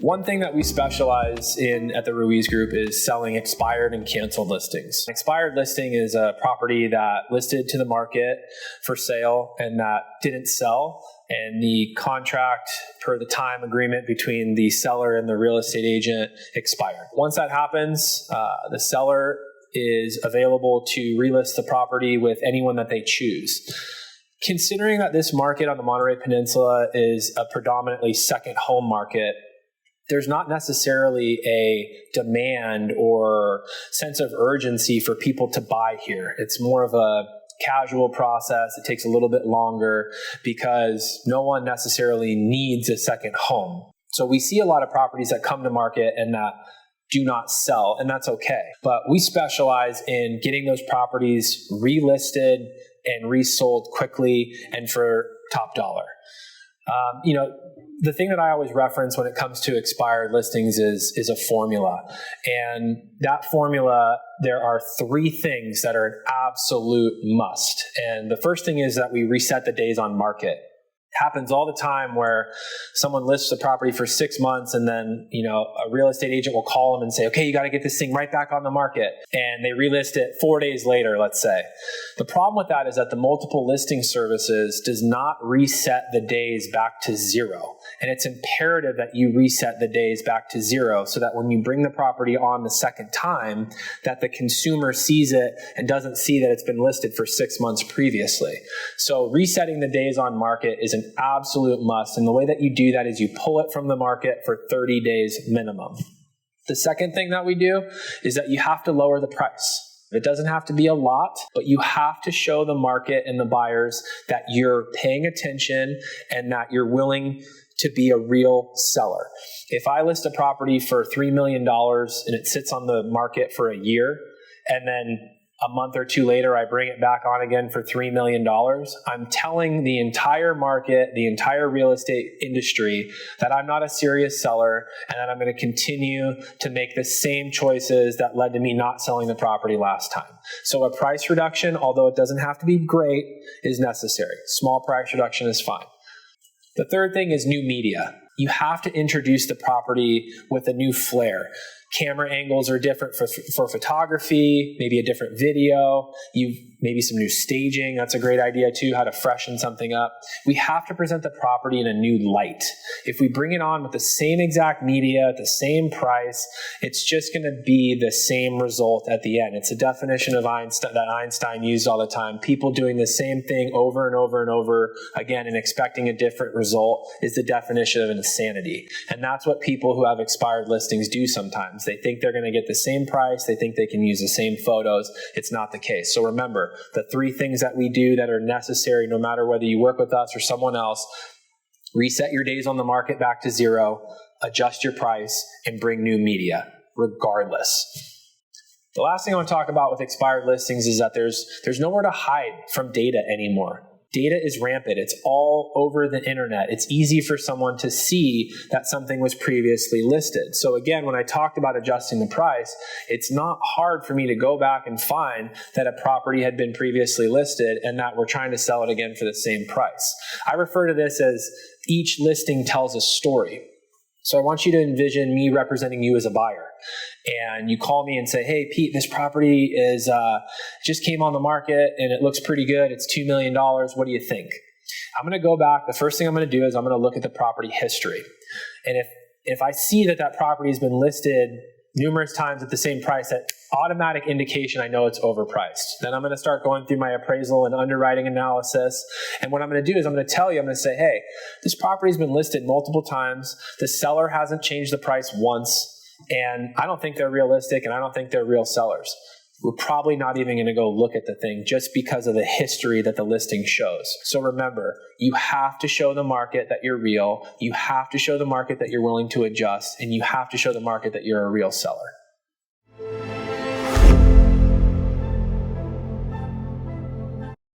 One thing that we specialize in at the Ruiz Group is selling expired and canceled listings. An expired listing is a property that listed to the market for sale and that didn't sell, and the contract per the time agreement between the seller and the real estate agent expired. Once that happens, the seller is available to relist the property with anyone that they choose. Considering that this market on the Monterey Peninsula is a predominantly second home market, there's not necessarily a demand or sense of urgency for people to buy here. It's more of a casual process. It takes a little bit longer because no one necessarily needs a second home. So we see a lot of properties that come to market and that do not sell, and that's okay. But we specialize in getting those properties relisted and resold quickly and for top dollar. The thing that I always reference when it comes to expired listings is a formula. And that formula, there are 3 things that are an absolute must. And the first thing is that we reset the days on market. Happens all the time where someone lists a property for 6 months and then, a real estate agent will call them and say, okay, you got to get this thing right back on the market. And they relist it 4 days later, let's say. The problem with that is that the multiple listing services does not reset the days back to 0. And it's imperative that you reset the days back to 0 so that when you bring the property on the second time, that the consumer sees it and doesn't see that it's been listed for 6 months previously. So resetting the days on market is an absolute must. And the way that you do that is you pull it from the market for 30 days minimum. The second thing that we do is that you have to lower the price. It doesn't have to be a lot, but you have to show the market and the buyers that you're paying attention and that you're willing to be a real seller. If I list a property for $3 million and it sits on the market for a year, and then a month or 2 later, I bring it back on again for $3 million. I'm telling the entire market, the entire real estate industry that I'm not a serious seller and that I'm going to continue to make the same choices that led to me not selling the property last time. So a price reduction, although it doesn't have to be great, is necessary. Small price reduction is fine. The third thing is new media. You have to introduce the property with a new flair. Camera angles are different for photography, maybe a different video, maybe some new staging. That's a great idea too, how to freshen something up. We have to present the property in a new light. If we bring it on with the same exact media at the same price, it's just going to be the same result at the end. It's a definition of Einstein that Einstein used all the time. People doing the same thing over and over and over again and expecting a different result is the definition of insanity. And that's what people who have expired listings do sometimes. They think they're going to get the same price. They think they can use the same photos. It's not the case. So remember, the 3 things that we do that are necessary, no matter whether you work with us or someone else: reset your days on the market back to 0, adjust your price, and bring new media, regardless. The last thing I want to talk about with expired listings is that there's nowhere to hide from data anymore. Data is rampant. It's all over the internet. It's easy for someone to see that something was previously listed. So again, when I talked about adjusting the price, it's not hard for me to go back and find that a property had been previously listed and that we're trying to sell it again for the same price. I refer to this as each listing tells a story. So I want you to envision me representing you as a buyer. And you call me and say, hey, Pete, this property is just came on the market and it looks pretty good. It's $2 million. What do you think? I'm going to go back. The first thing I'm going to do is I'm going to look at the property history. And if I see that property has been listed numerous times at the same price, that automatic indication I know it's overpriced. Then I'm going to start going through my appraisal and underwriting analysis. And what I'm going to do is I'm going to say, hey, this property's been listed multiple times. The seller hasn't changed the price once. And I don't think they're realistic and I don't think they're real sellers. We're probably not even going to go look at the thing just because of the history that the listing shows. So remember, you have to show the market that you're real. You have to show the market that you're willing to adjust. And you have to show the market that you're a real seller.